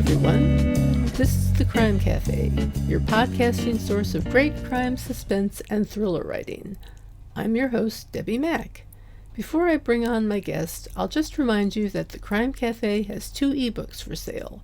everyone. This is the Crime Cafe, your podcasting source of great crime, suspense, and thriller writing. I'm your host, Debbi Mack. Before I bring on my guest, I'll just remind you that the Crime Cafe has 2 ebooks for sale,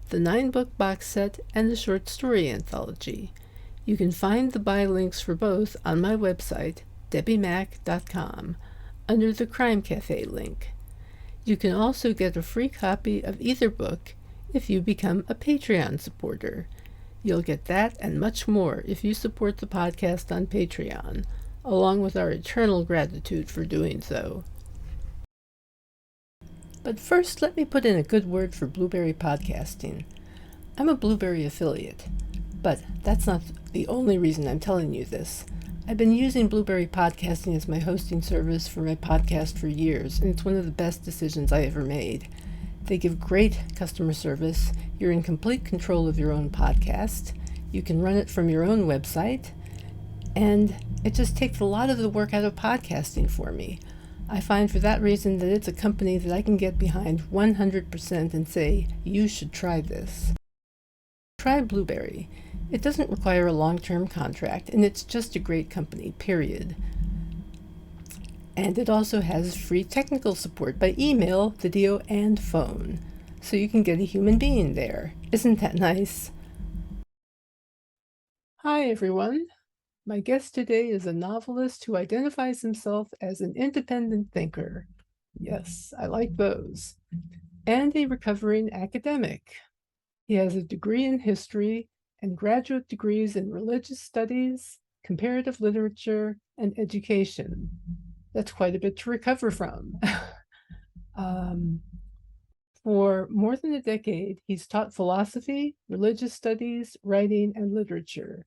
the 9-book box set and the short story anthology. You can find the buy links for both on my website, debbimack.com, under the Crime Cafe link. You can also get a free copy of either book if you become a Patreon supporter. You'll get that and much more if you support the podcast on Patreon, along with our eternal gratitude for doing so. But first, let me put in a good word for Blueberry Podcasting. I'm a Blueberry affiliate, but that's not the only reason I'm telling you this. I've been using Blueberry Podcasting as my hosting service for my podcast for years, and it's one of the best decisions I ever made. They give great customer service. You're in complete control of your own podcast. You can run it from your own website, and it just takes a lot of the work out of podcasting for me. I find for that reason that it's a company that I can get behind 100% and say, you should try this. Try Blueberry. It doesn't require a long-term contract, and it's just a great company, period. And it also has free technical support by email, video, and phone, so you can get a human being there. Isn't that nice? Hi, everyone. My guest today is a novelist who identifies himself as an independent thinker. Yes, I like those. And a recovering academic. He has a degree in history and graduate degrees in religious studies, comparative literature, and education. That's quite a bit to recover from. For more than a decade, he's taught philosophy, religious studies, writing, and literature.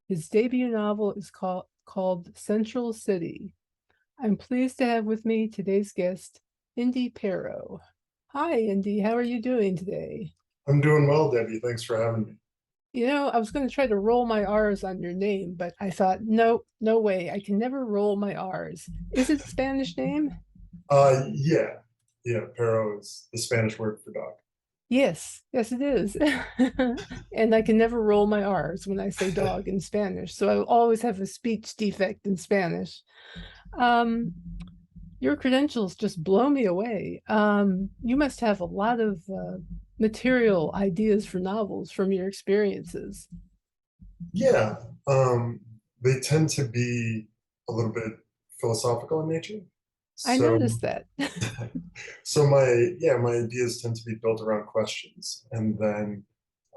His debut novel is called Central City. I'm pleased to have with me today's guest, Indy Perro. Hi, Indy. How are you doing today? I'm doing well, Debbie. Thanks for having me. You know, I was going to try to roll my R's on your name, but I thought, no way. I can never roll my R's. Is it a Spanish name? Yeah. Perro is the Spanish word for dog. Yes, it is. And I can never roll my R's when I say dog in Spanish, so I always have a speech defect in Spanish. Your credentials just blow me away. You must have a lot of material ideas for novels from your experiences. Yeah, they tend to be a little bit philosophical in nature. I noticed that. So my ideas tend to be built around questions, and then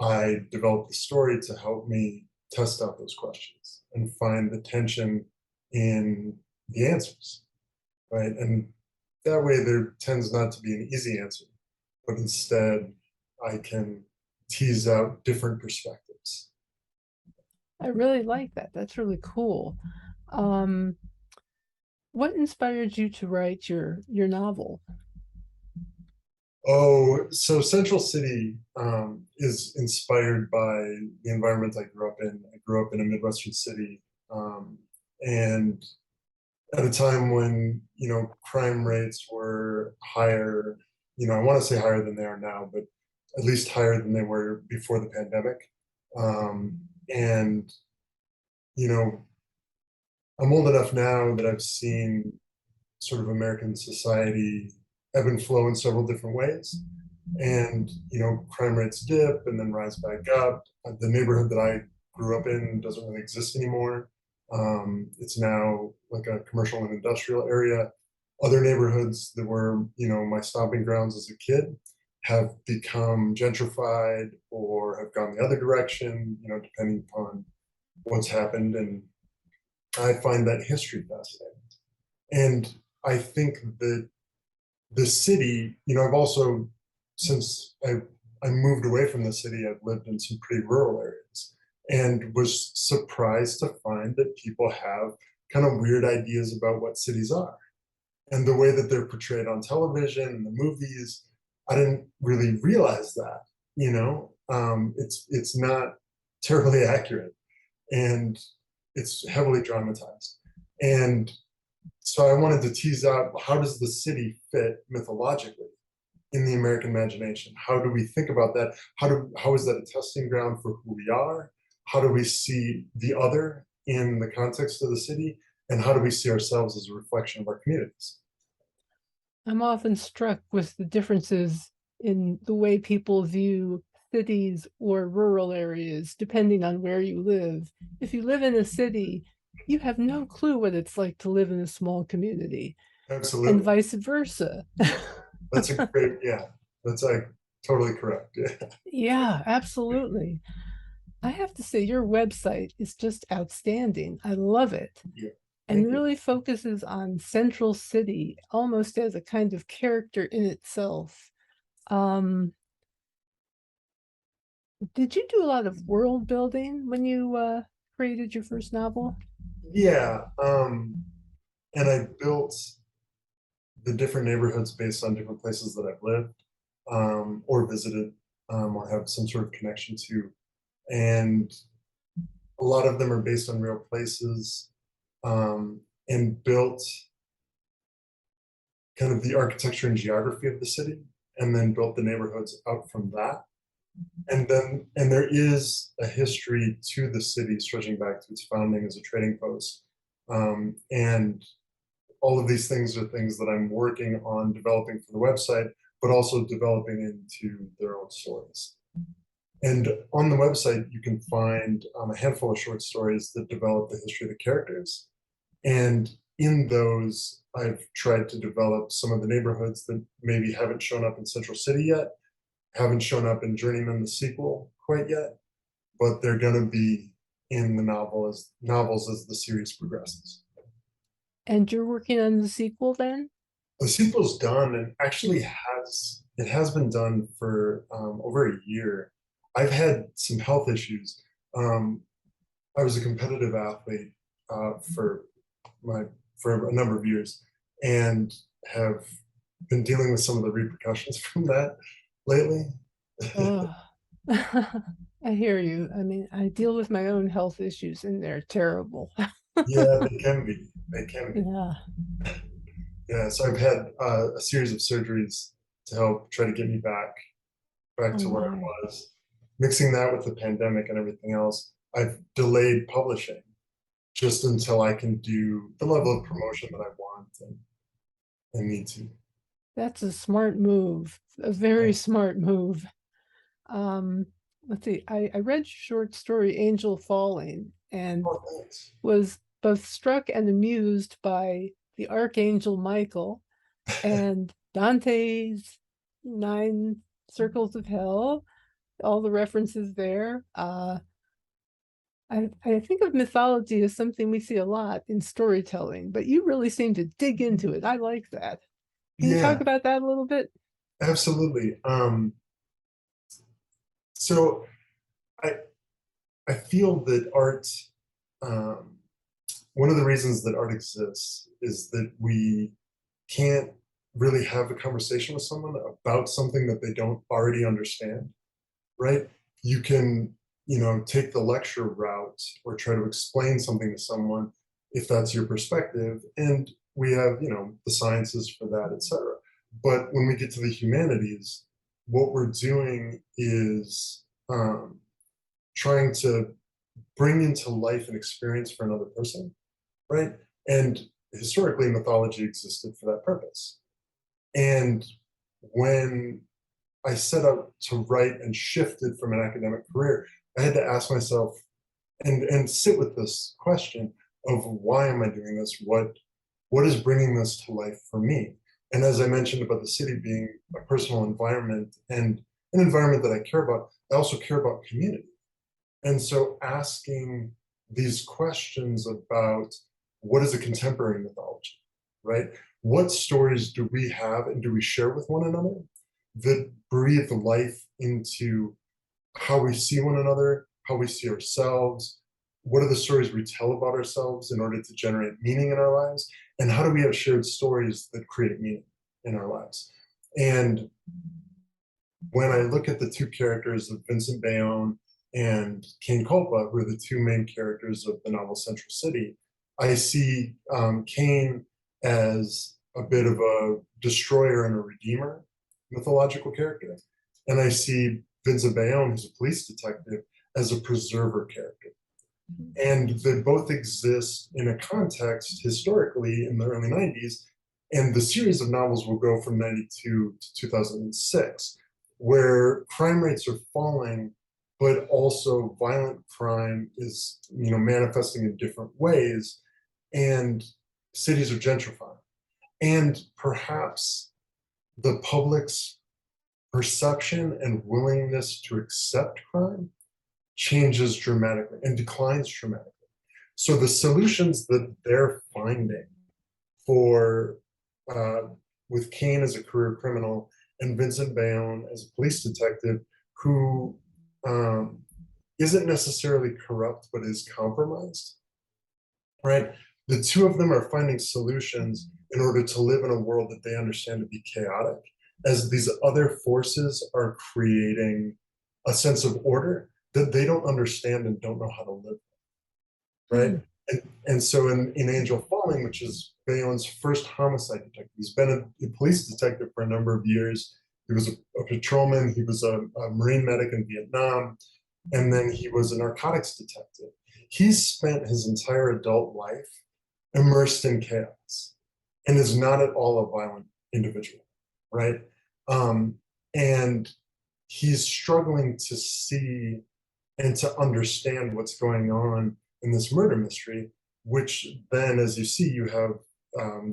I develop the story to help me test out those questions and find the tension in the answers, right? And that way there tends not to be an easy answer, but instead I can tease out different perspectives. I really like that. That's really cool. What inspired you to write your novel? Oh, so Central City is inspired by the environment I grew up in. I grew up in a Midwestern city, and at a time when, crime rates were higher, I want to say higher than they are now, but at least higher than they were before the pandemic. And, I'm old enough now that I've seen sort of American society ebb and flow in several different ways. And, crime rates dip and then rise back up. The neighborhood that I grew up in doesn't really exist anymore. It's now like a commercial and industrial area. Other neighborhoods that were, my stomping grounds as a kid have become gentrified or have gone the other direction, depending upon what's happened. And I find that history fascinating. And I think that the city, I've also, since I moved away from the city, I've lived in some pretty rural areas and was surprised to find that people have kind of weird ideas about what cities are. And the way that they're portrayed on television and the movies, I didn't really realize that, it's not terribly accurate, and it's heavily dramatized. And so I wanted to tease out, how does the city fit mythologically? in the American imagination? How do we think about that? How is that a testing ground for who we are? How do we see the other in the context of the city? And how do we see ourselves as a reflection of our communities? I'm often struck with the differences in the way people view cities or rural areas, depending on where you live. If you live in a city, you have no clue what it's like to live in a small community, and Absolutely. vice versa. That's a great, yeah, that's like totally correct. Yeah. Yeah, absolutely. I have to say, your website is just outstanding. I love it, Yeah. and Thank you. really focuses on Central City almost as a kind of character in itself. Um, did you do a lot of world building when you created your first novel? Yeah. And I built the different neighborhoods based on different places that I've lived, or visited, or have some sort of connection to. And a lot of them are based on real places, and built kind of the architecture and geography of the city, and then built the neighborhoods out from that. And there is a history to the city stretching back to its founding as a trading post. And all of these things are things that I'm working on developing for the website, but also developing into their own stories. And on the website, you can find a handful of short stories that develop the history of the characters. And in those, I've tried to develop some of the neighborhoods that maybe haven't shown up in Central City yet, haven't shown up in Journeyman the sequel quite yet, but they're going to be in the novels as the series progresses. And you're working on the sequel then? The sequel's done, and actually has been done for over a year. I've had some health issues. Um, I was a competitive athlete for my for a number of years, and have been dealing with some of the repercussions from that lately. Oh, I hear you. I mean, I deal with my own health issues and they're terrible. Yeah, they can be. They can be. Yeah. Yeah, so I've had a series of surgeries to help try to get me back Oh to where I my. was. Mixing that with the pandemic and everything else, I've delayed publishing just until I can do the level of promotion that I want and need to. That's a smart move, a very smart move. Um, let's see, I read short story Angel Falling and Oh, thanks. was both struck and amused by the Archangel Michael and Dante's Nine Circles of Hell, all the references there. I think of mythology as something we see a lot in storytelling, but you really seem to dig into it. I like that. Can you talk Yeah, about that a little bit? absolutely. So I I feel that art, um, one of the reasons that art exists is that we can't really have a conversation with someone about something that they don't already understand, right? You can, take the lecture route or try to explain something to someone if that's your perspective. And we have, the sciences for that, etc. But when we get to the humanities, what we're doing is trying to bring into life an experience for another person, right? And historically, mythology existed for that purpose. And when I set out to write and shifted from an academic career, I had to ask myself and sit with this question of why am I doing this? What is bringing this to life for me? And as I mentioned about the city being a personal environment and an environment that I care about, I also care about community. And so asking these questions about what is a contemporary mythology, right? What stories do we have and do we share with one another that breathe life into how we see one another, how we see ourselves? What are the stories we tell about ourselves in order to generate meaning in our lives? And how do we have shared stories that create meaning in our lives? And when I look at the two characters of Vincent Bayonne and Kane Culpa, who are the two main characters of the novel Central City, I see Kane as a bit of a destroyer and a redeemer, mythological character. And I see Vincent Bayonne, who's a police detective, as a preserver character. And they both exist in a context historically in the early 90s. And the series of novels will go from 92 to 2006, where crime rates are falling, but also violent crime is, manifesting in different ways, and cities are gentrifying. And perhaps the public's perception and willingness to accept crime changes dramatically and declines dramatically. So the solutions that they're finding for with Kane as a career criminal and Vincent Bayonne as a police detective who isn't necessarily corrupt but is compromised, right? The two of them are finding solutions in order to live in a world that they understand to be chaotic, as these other forces are creating a sense of order that they don't understand and don't know how to live with, right? And so in Angel Falling, which is Bayonne's first homicide detective, he's been a police detective for a number of years. He was a patrolman, he was a Marine medic in Vietnam, and then he was a narcotics detective. He's spent his entire adult life immersed in chaos and is not at all a violent individual, right? And he's struggling to see and to understand what's going on in this murder mystery, which then, as you see, you have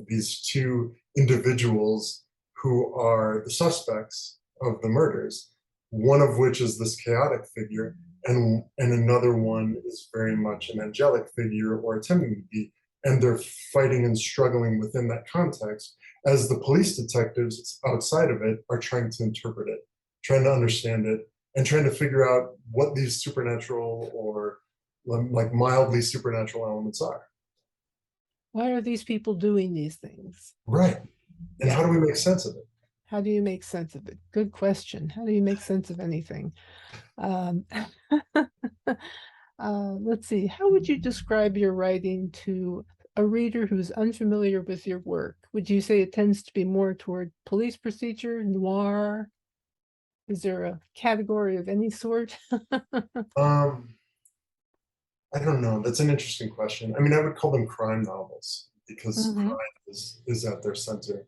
these two individuals who are the suspects of the murders, one of which is this chaotic figure, and another one is very much an angelic figure, or attempting to be, and they're fighting and struggling within that context, as the police detectives outside of it are trying to interpret it, trying to understand it, and trying to figure out what these supernatural or like mildly supernatural elements are. Why are these people doing these things? Right. And how do we make sense of it? How do you make sense of it? Good question. How do you make sense of anything? Let's see. How would you describe your writing to a reader who's unfamiliar with your work? Would you say it tends to be more toward police procedure, noir? Is there a category of any sort? I don't know. That's an interesting question. I mean, I would call them crime novels because Mhm. crime is at their center.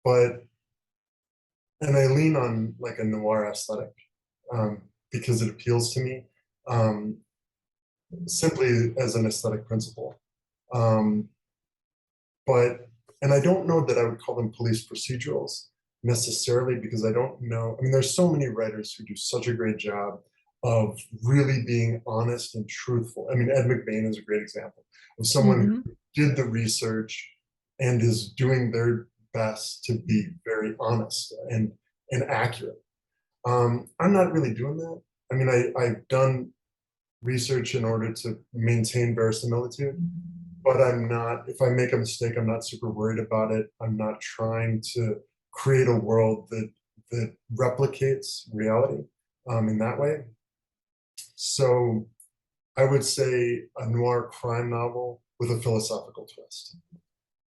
But and I lean on like a noir aesthetic because it appeals to me simply as an aesthetic principle. Um, but and I don't know that I would call them police procedurals necessarily, because I don't know. I mean, there's so many writers who do such a great job of really being honest and truthful. I mean, Ed McBain is a great example of someone who did the research and is doing their best to be very honest and accurate. I'm not really doing that. I mean, I've done research in order to maintain verisimilitude, but I'm not, if I make a mistake, I'm not super worried about it. I'm not trying to create a world that replicates reality in that way. So I would say a noir crime novel with a philosophical twist.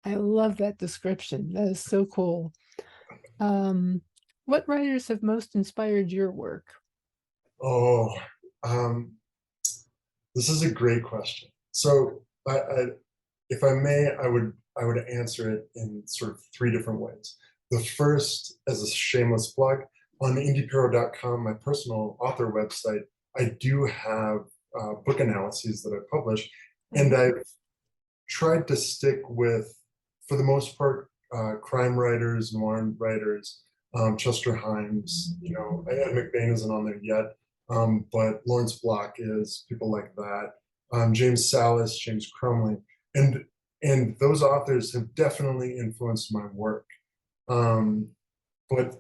I love that description. That is so cool. What writers have most inspired your work? Oh, this is a great question. So if I may, I would answer it in sort of three different ways. The first, as a shameless plug, on indyperro.com, my personal author website, I do have book analyses that I publish, and I've tried to stick with, for the most part, crime writers, noir writers, Chester Himes, Ed McBain isn't on there yet, but Lawrence Block is, people like that, James Salas, James Crumley, and those authors have definitely influenced my work. But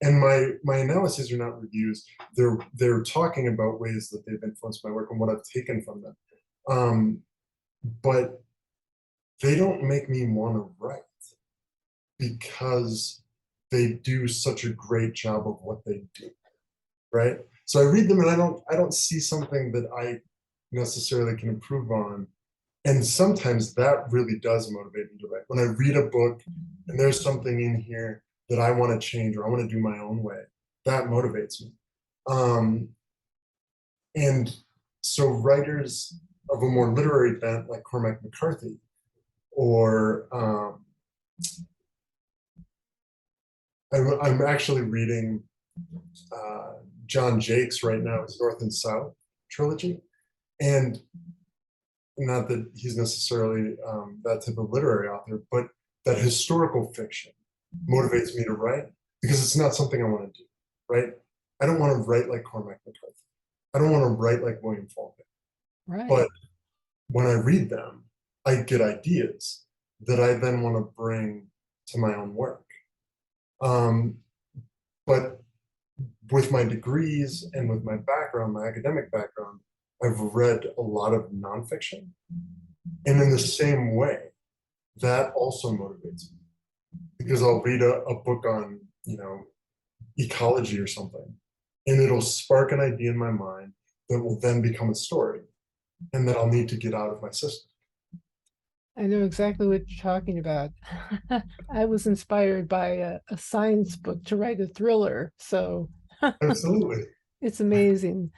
and my analyses are not reviews. They're talking about ways that they've influenced my work and what I've taken from them. But they don't make me want to write because they do such a great job of what they do, right? So I read them and I don't see something that I necessarily can improve on, And sometimes that really does motivate me to write. When I read a book and there's something in here that I want to change or I want to do my own way, that motivates me. Um, and so writers of a more literary bent like Cormac McCarthy or I'm actually reading John Jakes right now, his North and South trilogy. And not that he's necessarily that type of literary author, but that historical fiction motivates me to write because it's not something I want to do, right? I don't want to write like Cormac McCarthy. I don't want to write like William Faulkner. Right. But when I read them, I get ideas that I then want to bring to my own work. Um, but with my degrees and with my background, my academic background, I've read a lot of nonfiction. And in the same way, that also motivates me because I'll read a book on, ecology or something, and it'll spark an idea in my mind that will then become a story and that I'll need to get out of my system. I know exactly what you're talking about. I was inspired by a science book to write a thriller, so Absolutely. it's amazing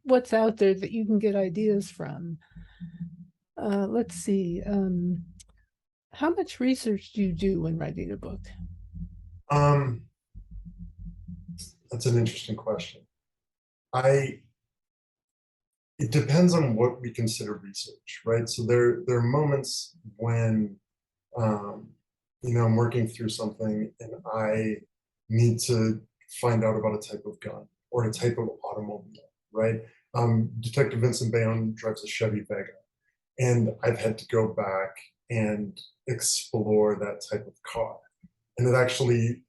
what's out there that you can get ideas from. Let's see. How much research do you do when writing a book? Um, that's an interesting question. I it depends on what we consider research, right? So there are moments when um, I'm working through something and I need to find out about a type of gun or a type of automobile, right? Detective Vincent Bayonne drives a Chevy Vega, and I've had to go back and explore that type of car. And it actually,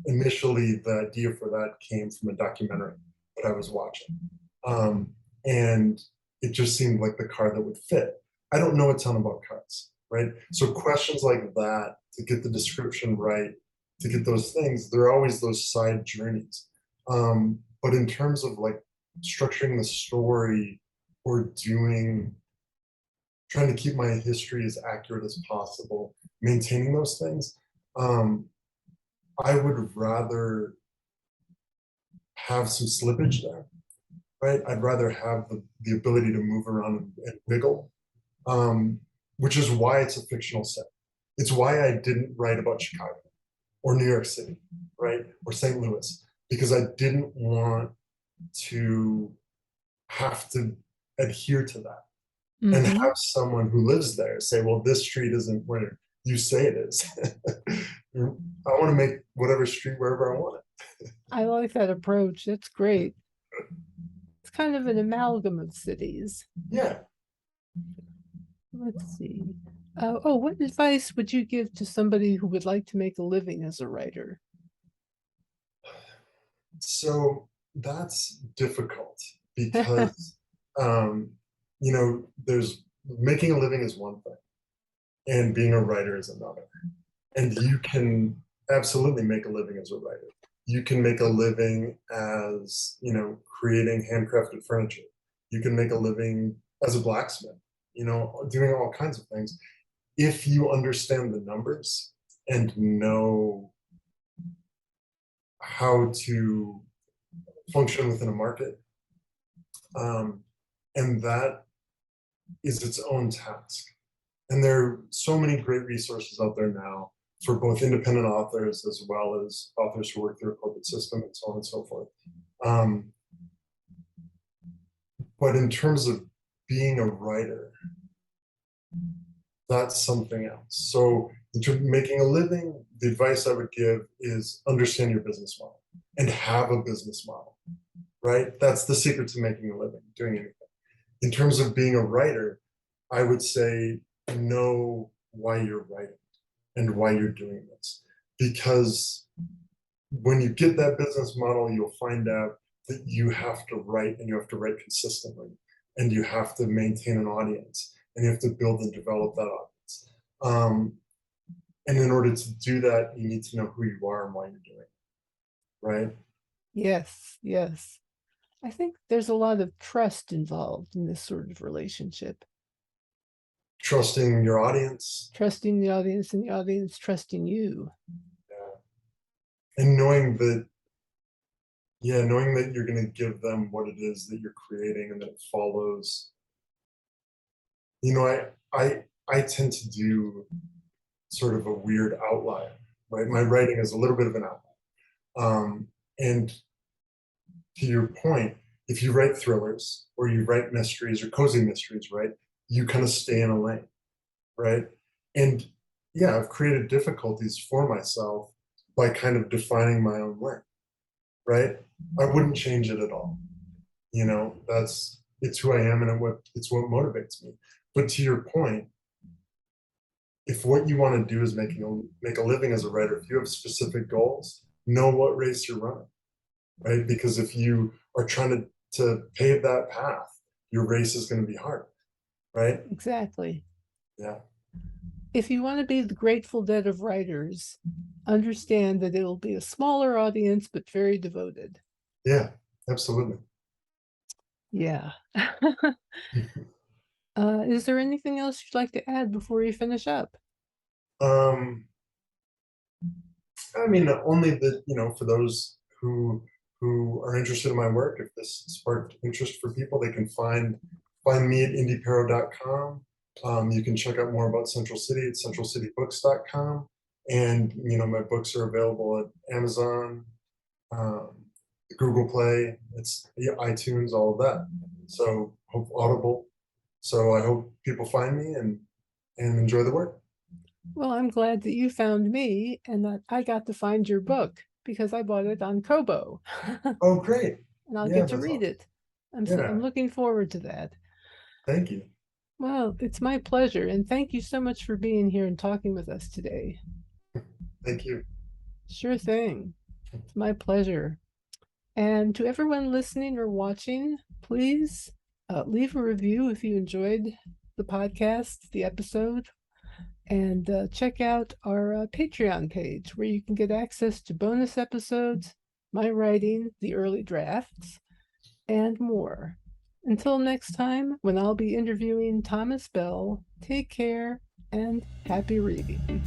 initially, the idea for that came from a documentary that I was watching. Um, and it just seemed like the car that would fit. I don't know a ton about cars, right? So questions like that, to get the description right, to get those things, there are always those side journeys. But in terms of like structuring the story or trying to keep my history as accurate as possible, maintaining those things, um, I would rather have some slippage there, right? I'd rather have the ability to move around and wiggle, um, which is why it's a fictional set. It's why I didn't write about Chicago or New York City, right? Or St. Louis, because I didn't want to have to adhere to that and Mm-hmm. have someone who lives there say, well, this street isn't where you say it is. I want to make whatever street wherever I want it. I like that approach. That's great. It's kind of an amalgam of cities. Yeah. Let's see. Oh, what advice would you give to somebody who would like to make a living as a writer? So that's difficult because, um, there's making a living is one thing and being a writer is another. And you can absolutely make a living as a writer. You can make a living as, creating handcrafted furniture. You can make a living as a blacksmith, doing all kinds of things. If you understand the numbers and know how to function within a market, and that is its own task. And there are so many great resources out there now for both independent authors as well as authors who work through a corporate system and so on and so forth. Um, but in terms of being a writer, that's something else. So in terms of making a living, the advice I would give is understand your business model and have a business model, right? That's the secret to making a living, doing anything. In terms of being a writer, I would say know why you're writing and why you're doing this. Because when you get that business model, you'll find out that you have to write and you have to write consistently and you have to maintain an audience and you have to build and develop that audience. And in order to do that, you need to know who you are and why you're doing it, right? Yes, yes. I think there's a lot of trust involved in this sort of relationship. trusting your audience. Trusting the audience and the audience trusting you. Yeah. And knowing that, yeah, knowing that you're going to give them what it is that you're creating and that it follows. You know, I tend to do sort of a weird outline, right? My writing is a little bit of an outline. And to your point, if you write thrillers or you write mysteries or cozy mysteries, right, you kind of stay in a lane, right? And yeah, I've created difficulties for myself by kind of defining my own lane, right? I wouldn't change it at all. You know, it's who I am, and it's what motivates me. But to your point, if what you want to do is make a living as a writer, if you have specific goals, know what race you're running, right? Because if you are trying to pave that path, your race is going to be hard, right? Exactly. Yeah. If you want to be the Grateful Dead of writers, understand that it'll be a smaller audience, but very devoted. Yeah, absolutely. Yeah. Is there anything else you'd like to add before you finish up? Um, I mean, only that, for those who are interested in my work, if this sparked interest for people, they can find me at indyperro.com. You can check out more about Central City at centralcitybooks.com. And, my books are available at Amazon, um, Google Play, iTunes, all of that. So hope Audible. So I hope people find me and enjoy the work. Well, I'm glad that you found me and that I got to find your book because I bought it on Kobo. Oh, great. And I'll Yeah, get to that's read awesome. it. I'm Yeah, looking forward to that. thank you. Well, it's my pleasure, and thank you so much for being here and talking with us today. Thank you. Sure thing. It's my pleasure. And to everyone listening or watching, please leave a review if you enjoyed the podcast, the episode, and check out our Patreon page where you can get access to bonus episodes, my writing, the early drafts, and more. Until next time, when I'll be interviewing Thomas Bell, take care and happy reading.